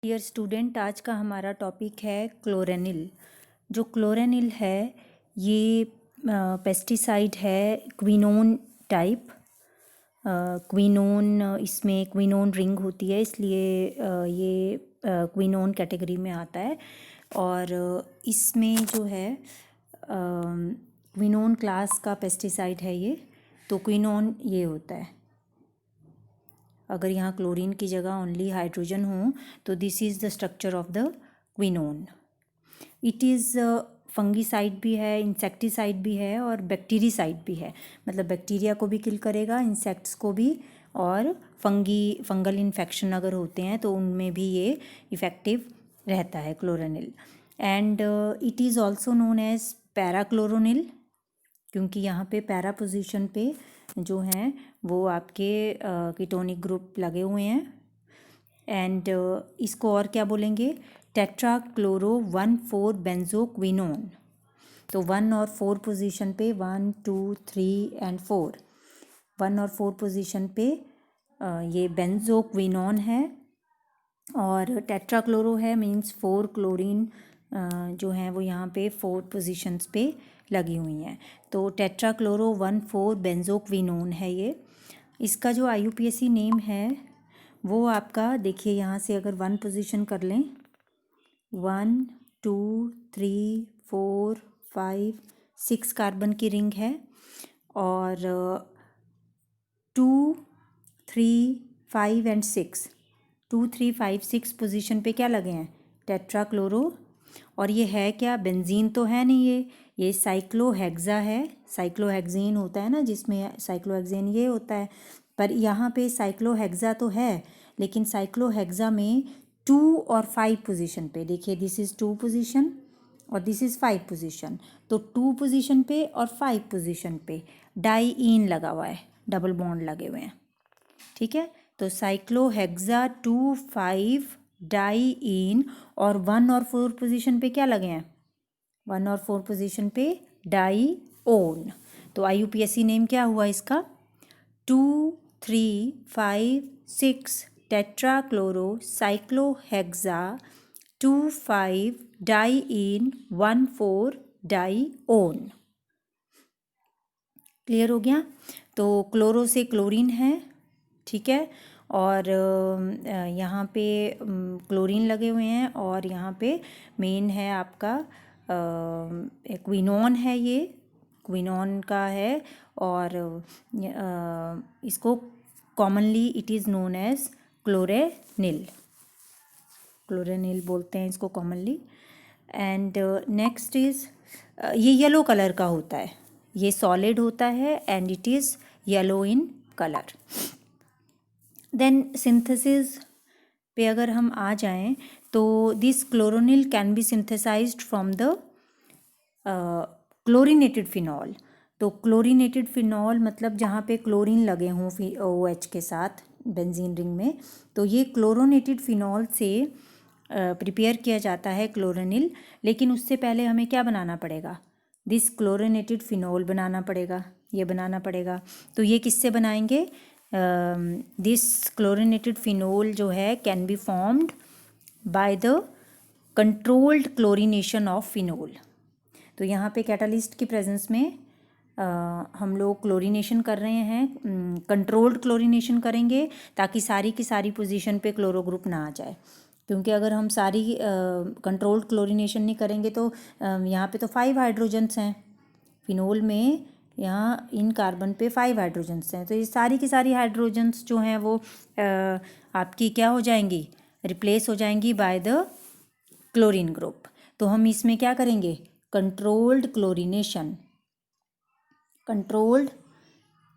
Dear student, आज का हमारा टॉपिक है क्लोरेनिल। जो क्लोरेनिल है ये पेस्टिसाइड है क्विनोन टाइप। क्विनोन, इसमें क्विनोन रिंग होती है, इसलिए ये क्विनोन कैटेगरी में आता है। और इसमें जो है क्विनोन क्लास का पेस्टिसाइड है ये। तो क्विनोन ये होता है। अगर यहाँ क्लोरीन की जगह ओनली हाइड्रोजन हो तो this is the structure of the quinone. It is fungicide भी है, इंसेक्टिसाइड भी है और बैक्टीरिसाइड भी है। मतलब बैक्टीरिया को भी किल करेगा, इंसेक्ट्स को भी, और फंगल इन्फेक्शन अगर होते हैं तो उनमें भी ये इफ़ेक्टिव रहता है chloranil. And it is also known as parachloranil, क्योंकि यहाँ पे पैरा पोजीशन पे जो हैं वो आपके कीटोनिक ग्रुप लगे हुए हैं। एंड इसको और क्या बोलेंगे? टेट्राक्लोरो 1,4 बेंजोक्विनोन। तो 1 और 4 पोजीशन पे, 1, 2, 3 एंड 4, 1 और 4 पोजीशन पे ये बेंजोक्विनोन है। और टेट्राक्लोरो है मींस 4 क्लोरीन जो हैं वो यहाँ पे 4 पोजीशंस पे लगी हुई हैं। तो टेट्राक्लोरो 1,4 बेंजोक्विनोन है ये। इसका जो IUPAC नेम है वो आपका देखिए, यहाँ से अगर 1 पोजीशन कर लें, 1, 2, 3, 4, 5, 6 कार्बन की रिंग है। और 2, 3, 5 एंड 6, 2, 3, 5, 6 पोजीशन पे क्या लगे हैं? टेट्राक्लोरो। और ये है क्या? बेंजीन तो है नहीं, ये साइक्लोहेक्सा है। साइक्लोहेक्सीन होता है ना, जिसमें साइक्लोहेक्सेन ये होता है, पर यहाँ पे साइक्लोहेक्सा तो है, लेकिन साइक्लोहेक्सा में 2 और 5 पोजीशन पे देखिए, दिस इज़ 2 पोजीशन और दिस इज़ 5 पोजीशन। तो 2 पोजीशन पे और 5 पोजीशन पे डाईइन लगा हुआ है, डबल बॉन्ड लगे हुए हैं। ठीक है, तो साइक्लोहेक्सा 2, 5 डाईइन, और 1 और 4 पोजीशन पे क्या लगे हैं? 1 और 4 पोजीशन पे डाईओन। तो IUPAC नेम क्या हुआ इसका? 2, 3, 5, 6 टेट्राक्लोरो साइक्लोहेक्सा 2, 5 डाईइन 1, 4 डाईओन। क्लियर हो गया? तो क्लोरो से क्लोरीन है, ठीक है, और यहाँ पे क्लोरीन लगे हुए हैं, और यहाँ पे मेन है आपका क्विनोन है, ये क्विनोन का है। और इसको commonly it is known as chloranil. Chloranil बोलते हैं इसको कॉमनली। एंड नेक्स्ट इज़ ये येलो कलर का होता है, ये सॉलिड होता है and it is yellow in colour. Then synthesis पे अगर हम आ जाएं तो this chloranil can be synthesised from the chlorinated phenol. तो क्लोरीनेटेड फिनॉल मतलब जहाँ पे क्लोरीन लगे हों OH के साथ बेंजीन रिंग में, तो ये क्लोरोनेटेड फिनॉल से प्रिपेयर किया जाता है क्लोरोनिल। लेकिन उससे पहले हमें क्या बनाना पड़ेगा? दिस क्लोरीनेटेड फिनॉल बनाना पड़ेगा, ये बनाना पड़ेगा। तो ये किससे बनाएंगे? दिस क्लोरीनेटेड फिनॉल जो है can be formed by the controlled chlorination of phenol. तो यहाँ पे कैटालिस्ट की प्रेजेंस में हम लोग क्लोरीनेशन कर रहे हैं, कंट्रोल्ड क्लोरीनेशन करेंगे ताकि सारी की सारी पोजीशन पे क्लोरो ग्रुप ना आ जाए। क्योंकि अगर हम सारी कंट्रोल्ड क्लोरीनेशन नहीं करेंगे तो यहाँ पे तो 5 हाइड्रोजन्स हैं फिनोल में, यहाँ इन कार्बन पे 5 हाइड्रोजन्स हैं। तो ये सारी की सारी हाइड्रोजन्स जो हैं वो आपकी क्या हो जाएंगी? रिप्लेस हो जाएंगी बाय द क्लोरीन ग्रुप। तो हम इसमें क्या करेंगे? Controlled chlorination, controlled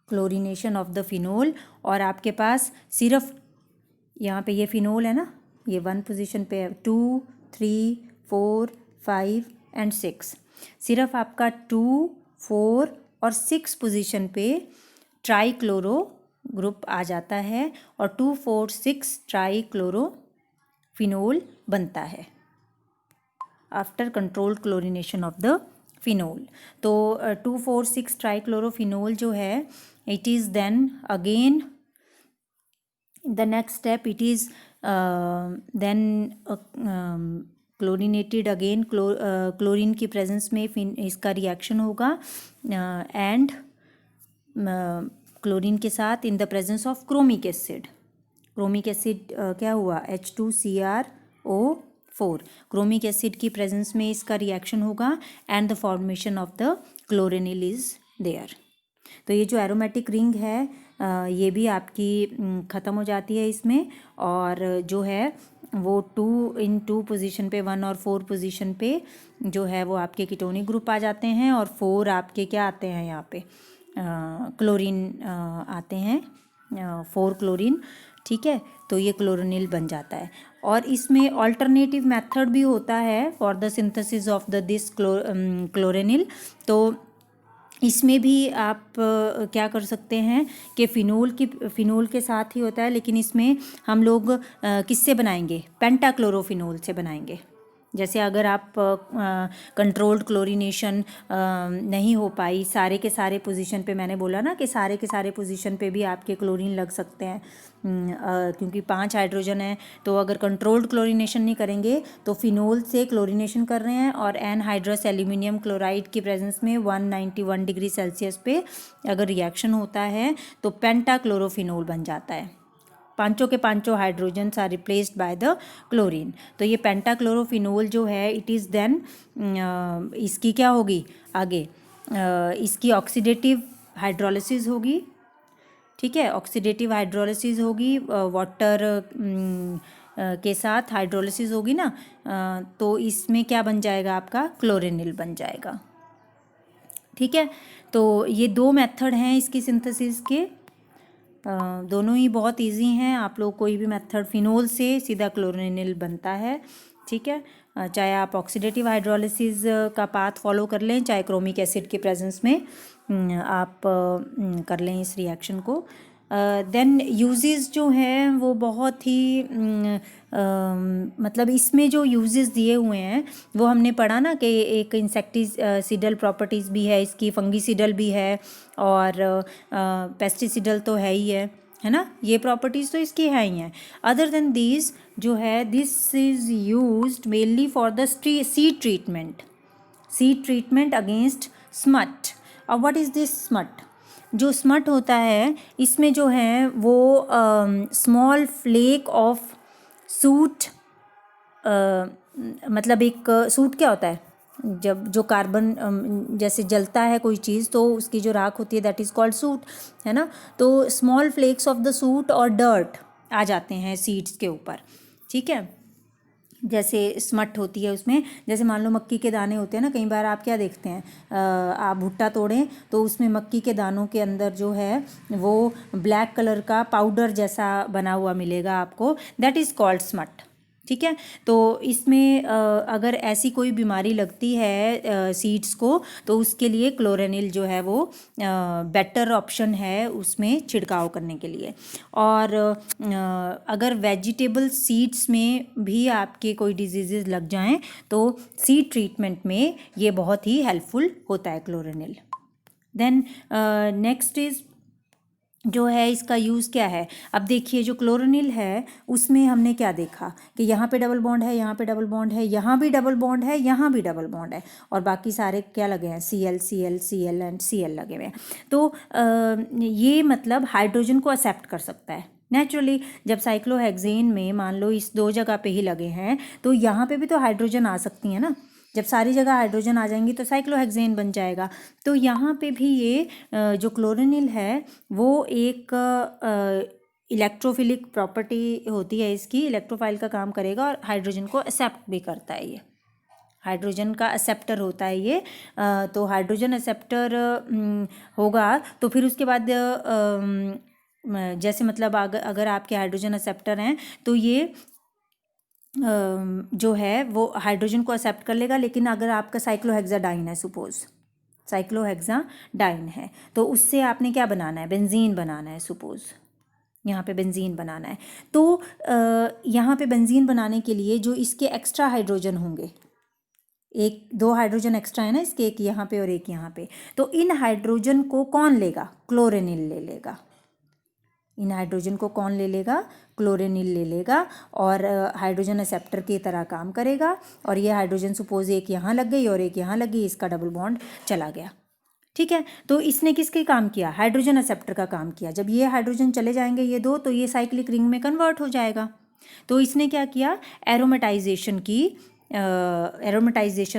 chlorination of the phenol. और आपके पास सिर्फ यहाँ पे ये फिनोल है ना, ये 1 पोजीशन पे है, 2, 3, 4, 5 एंड 6। सिर्फ आपका 2, 4 और 6 पोजीशन पे ट्राईक्लोरो ग्रुप आ जाता है और 2, 4, 6 ट्राईक्लोरो फिनोल बनता है after controlled chlorination of the phenol. तो 2, 4, 6 ट्राईक्लोरोफिनोल जो है, it is then again the next step, it is then chlorinated again chlorine की प्रेजेंस में इसका रिएक्शन होगा एंड क्लोरीन के साथ in the presence of chromic acid क्या हुआ H2Cr O4 क्रोमिक एसिड की प्रेजेंस में इसका रिएक्शन होगा and the formation of the chloranil is there. तो ये जो एरोमेटिक रिंग है ये भी आपकी ख़त्म हो जाती है इसमें, और जो है वो 2 पोजीशन पे 1 और 4 पोजीशन पे जो है वो आपके कीटोनिक ग्रुप आ जाते हैं, और 4 आपके क्या आते हैं यहाँ पे क्लोरीन आते हैं 4 क्लोरीन, ठीक है। तो ये क्लोरोनिल बन जाता है। और इसमें ऑल्टरनेटिव मेथड भी होता है for the synthesis of the this chloranil. तो इसमें भी आप क्या कर सकते हैं कि फ़िनोल के साथ ही होता है, लेकिन इसमें हम लोग किससे बनाएंगे, पेंटाक्लोरोफिनोल से बनाएंगे। जैसे अगर आप कंट्रोल्ड क्लोरीनेशन नहीं हो पाई सारे के सारे पोजीशन पे, मैंने बोला ना कि सारे के सारे पोजीशन पे भी आपके क्लोरीन लग सकते हैं क्योंकि 5 हाइड्रोजन है। तो अगर कंट्रोल्ड क्लोरीनेशन नहीं करेंगे तो फिनोल से क्लोरीनेशन कर रहे हैं, और एनहाइड्रस एल्यूमिनियम क्लोराइड की प्रेजेंस में 191 डिग्री सेल्सियस पे अगर रिएक्शन होता है तो पेंटाक्लोरोफिनोल बन जाता है। पांचों के पांचों hydrogens are replaced by the chlorine. तो ये पेंटाक्लोरोफिनोल जो है इट इज़ देन इसकी क्या होगी आगे, इसकी ऑक्सीडेटिव हाइड्रोलिसिस होगी, ठीक है। ऑक्सीडेटिव हाइड्रोलिसिस होगी, वाटर के साथ हाइड्रोलिसिस होगी ना, तो इसमें क्या बन जाएगा आपका क्लोरेनिल बन जाएगा, ठीक है। तो ये 2 मेथड हैं इसकी सिंथेसिस के, दोनों ही बहुत इजी हैं। आप लोग कोई भी मेथड, फिनोल से सीधा क्लोरोनिल बनता है, ठीक है। चाहे आप ऑक्सीडेटिव हाइड्रोलिसिस का पाथ फॉलो कर लें, चाहे क्रोमिक एसिड के प्रेजेंस में आप कर लें इस रिएक्शन को। देन यूजेस जो हैं वो बहुत ही मतलब इसमें जो यूजेस दिए हुए हैं वो हमने पढ़ा ना कि एक इंसेक्टिसिडल प्रॉपर्टीज़ भी है इसकी, फंगिसिडल भी है, और पेस्टिसिडल तो है ही है ना, ये प्रॉपर्टीज़ तो इसकी है ही हैं। अदर देन दीज जो है this is used mainly for the seed treatment against smut. और व्हाट इज़ दिस स्मट? जो स्मट होता है इसमें जो है वो स्मॉल फ्लेक ऑफ सूट, मतलब एक सूट क्या होता है, जब जो कार्बन जैसे जलता है कोई चीज़ तो उसकी जो राख होती है दैट इज़ कॉल्ड सूट, है ना। तो small flakes of the soot और डर्ट आ जाते हैं सीड्स के ऊपर, ठीक है। जैसे स्मट होती है उसमें, जैसे मान लो मक्की के दाने होते हैं ना, कई बार आप क्या देखते हैं, आप भुट्टा तोड़ें तो उसमें मक्की के दानों के अंदर जो है वो ब्लैक कलर का पाउडर जैसा बना हुआ मिलेगा आपको, दैट इज़ कॉल्ड स्मट, ठीक है। तो इसमें अगर ऐसी कोई बीमारी लगती है सीड्स को तो उसके लिए क्लोरेनिल जो है वो बेटर ऑप्शन है उसमें छिड़काव करने के लिए। और अगर वेजिटेबल सीड्स में भी आपके कोई डिजीज़ लग जाएं तो सीड ट्रीटमेंट में ये बहुत ही हेल्पफुल होता है क्लोरेनिल। देन नेक्स्ट इज़ जो है इसका यूज़ क्या है। अब देखिए जो क्लोरोनिल है उसमें हमने क्या देखा कि यहाँ पे डबल बॉन्ड है, यहाँ पे डबल बॉन्ड है, यहाँ भी डबल बॉन्ड है, यहाँ भी डबल बॉन्ड है, और बाकी सारे क्या लगे हैं Cl एंड Cl लगे हुए हैं। तो ये मतलब हाइड्रोजन को एक्सेप्ट कर सकता है नेचुरली। जब साइक्लोहेक्सेन में मान लो इस 2 जगह पे ही लगे हैं तो यहाँ पे भी तो हाइड्रोजन आ सकती है ना, जब सारी जगह हाइड्रोजन आ जाएंगी तो साइक्लोहेक्सेन बन जाएगा। तो यहाँ पे भी ये जो क्लोरोनिल है वो एक इलेक्ट्रोफिलिक प्रॉपर्टी होती है इसकी, इलेक्ट्रोफाइल का काम करेगा और हाइड्रोजन को एक्सेप्ट भी करता है, ये हाइड्रोजन का एक्सेप्टर होता है ये। तो हाइड्रोजन एक्सेप्टर होगा तो फिर उसके बाद जैसे मतलब अगर आपके हाइड्रोजन एक्सेप्टर हैं तो ये जो है वो हाइड्रोजन को एक्सेप्ट कर लेगा। लेकिन अगर आपका साइक्लोहेक्साडाइन है, सपोज साइक्लोहेक्साडाइन है, तो उससे आपने क्या बनाना है, बेंजीन बनाना है, सपोज यहाँ पे बेंजीन बनाना है। तो यहाँ पे बेंजीन बनाने के लिए जो इसके एक्स्ट्रा हाइड्रोजन होंगे, 2 हाइड्रोजन एक्स्ट्रा है ना इसके, एक यहाँ पे और एक यहाँ पे, तो इन हाइड्रोजन को कौन लेगा, क्लोरोनिल ले लेगा। इन हाइड्रोजन को कौन ले लेगा, क्लोरोनिल ले लेगा और हाइड्रोजन एक्सेप्टर की तरह काम करेगा। और ये हाइड्रोजन सपोज एक यहाँ लग गई और एक यहाँ लग गई, इसका डबल बॉन्ड चला गया। ठीक है, तो इसने किसके काम किया, हाइड्रोजन एक्सेप्टर का काम किया। जब ये हाइड्रोजन चले जाएंगे ये दो, तो ये साइक्लिक रिंग में कन्वर्ट हो जाएगा। तो इसने क्या किया, एरोमेटाइजेशन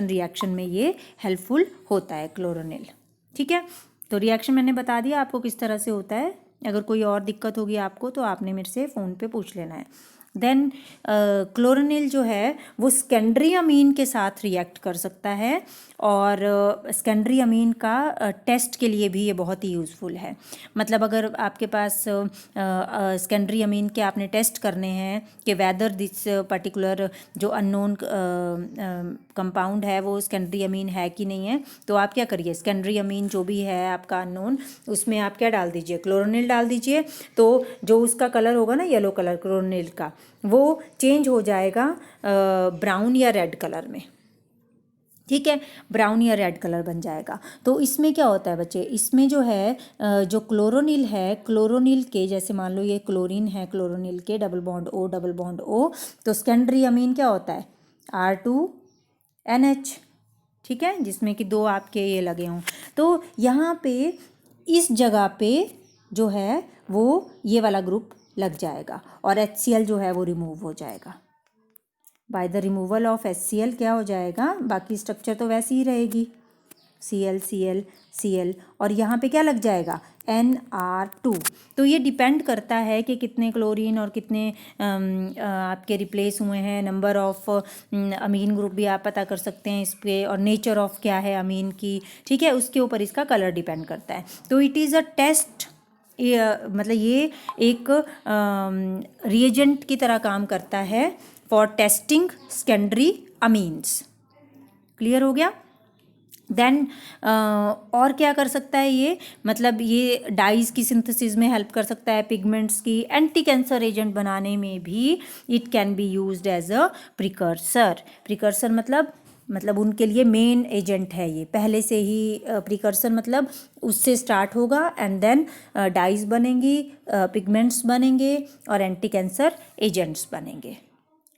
रिएक्शन में ये हेल्पफुल होता है क्लोरोनिल। ठीक है, तो रिएक्शन मैंने बता दिया आपको किस तरह से होता है। अगर कोई और दिक्कत होगी आपको तो आपने मेरे से फ़ोन पे पूछ लेना है। देन क्लोरोनिल जो है वो सेकेंडरी अमीन के साथ रिएक्ट कर सकता है और सेकेंडरी अमीन का टेस्ट के लिए भी ये बहुत ही यूज़फुल है। मतलब अगर आपके पास सेकेंडरी अमीन के आपने टेस्ट करने हैं कि वेदर दिस पर्टिकुलर जो अननोन कंपाउंड है वो सेकेंडरी अमीन है कि नहीं है, तो आप क्या करिए, सेकेंडरी अमीन जो भी है आपका अननोन, उसमें आप क्या डाल दीजिए, क्लोरोनिल डाल दीजिए। तो जो उसका कलर होगा ना, येलो कलर क्लोरोनिल का, वो चेंज हो जाएगा ब्राउन या रेड कलर में। ठीक है, ब्राउन या रेड कलर बन जाएगा। तो इसमें क्या होता है बच्चे, इसमें जो है जो क्लोरोनिल है, क्लोरोनिल के जैसे मान लो ये क्लोरीन है, क्लोरोनिल के double bond O double bond O, तो सेकेंडरी अमीन क्या होता है R2NH। ठीक है, जिसमें कि दो आपके ये लगे हों। तो यहाँ पे इस जगह पे जो है वो ये वाला ग्रुप लग जाएगा और HCl जो है वो रिमूव हो जाएगा। By the removal of HCl क्या हो जाएगा, बाकी स्ट्रक्चर तो वैसी ही रहेगी, Cl Cl Cl, और यहाँ पे क्या लग जाएगा, NR2। तो ये डिपेंड करता है कि कितने क्लोरीन और कितने आपके रिप्लेस हुए हैं। नंबर ऑफ अमीन ग्रुप भी आप पता कर सकते हैं इस पे, और नेचर ऑफ क्या है अमीन की। ठीक है, उसके ऊपर इसका कलर डिपेंड करता है। तो इट इज़ अ टेस्ट, मतलब ये एक रिएजेंट की तरह काम करता है for testing secondary amines. Clear हो गया। देन और क्या कर सकता है ये, मतलब ये डाइज की सिंथेसिस में हेल्प कर सकता है, पिगमेंट्स की, एंटी कैंसर एजेंट बनाने में भी it can be used as a precursor. Precursor मतलब उनके लिए मेन एजेंट है ये, पहले से ही प्रिकर्सर मतलब उससे स्टार्ट होगा एंड देन डाइज बनेंगी, पिगमेंट्स बनेंगे और एंटी कैंसर एजेंट्स बनेंगे।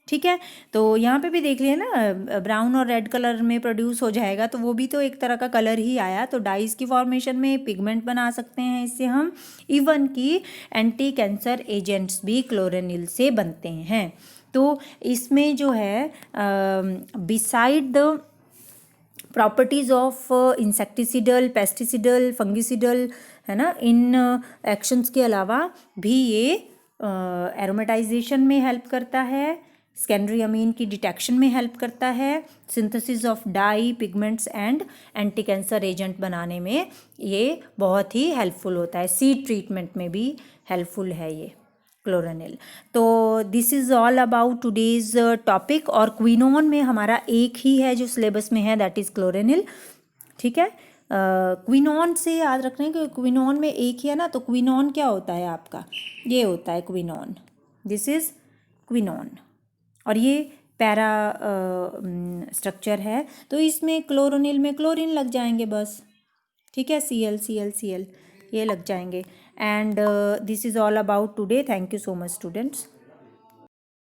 ठीक है, तो यहाँ पे भी देख लिया ना, ब्राउन और रेड कलर में प्रोड्यूस हो जाएगा, तो वो भी तो एक तरह का कलर ही आया। तो डाइज की फॉर्मेशन में पिगमेंट बना सकते हैं इससे हम, इवन कि एंटी कैंसर एजेंट्स भी क्लोरोनिल से बनते हैं। तो इसमें जो है बिसाइड द प्रॉपर्टीज़ ऑफ इंसेक्टिसिडल, पेस्टिसिडल, फंगिसिडल, है ना, इन एक्शंस के अलावा भी ये एरोमेटाइजेशन में हेल्प करता है, सेकेंडरी अमीन की डिटेक्शन में हेल्प करता है, synthesis of dye, pigments and anti cancer agent बनाने में ये बहुत ही हेल्पफुल होता है। सीड ट्रीटमेंट में भी हेल्पफुल है ये क्लोरोनिल। तो this is all about today's topic. और क्विनोन में हमारा एक ही है जो सिलेबस में है, दैट इज़ क्लोरोनिल। ठीक है, क्विनोन से याद रखना है कि क्विनोन में एक ही है ना, तो क्विनोन क्या होता है आपका, ये होता है क्विनोन, दिस इज़ क्विनोन। और ये पैरा स्ट्रक्चर है, तो इसमें क्लोरोनिल में क्लोरीन लग जाएंगे बस। ठीक है, Cl Cl Cl ये लग जाएंगे। And this is all about today. Thank you so much students.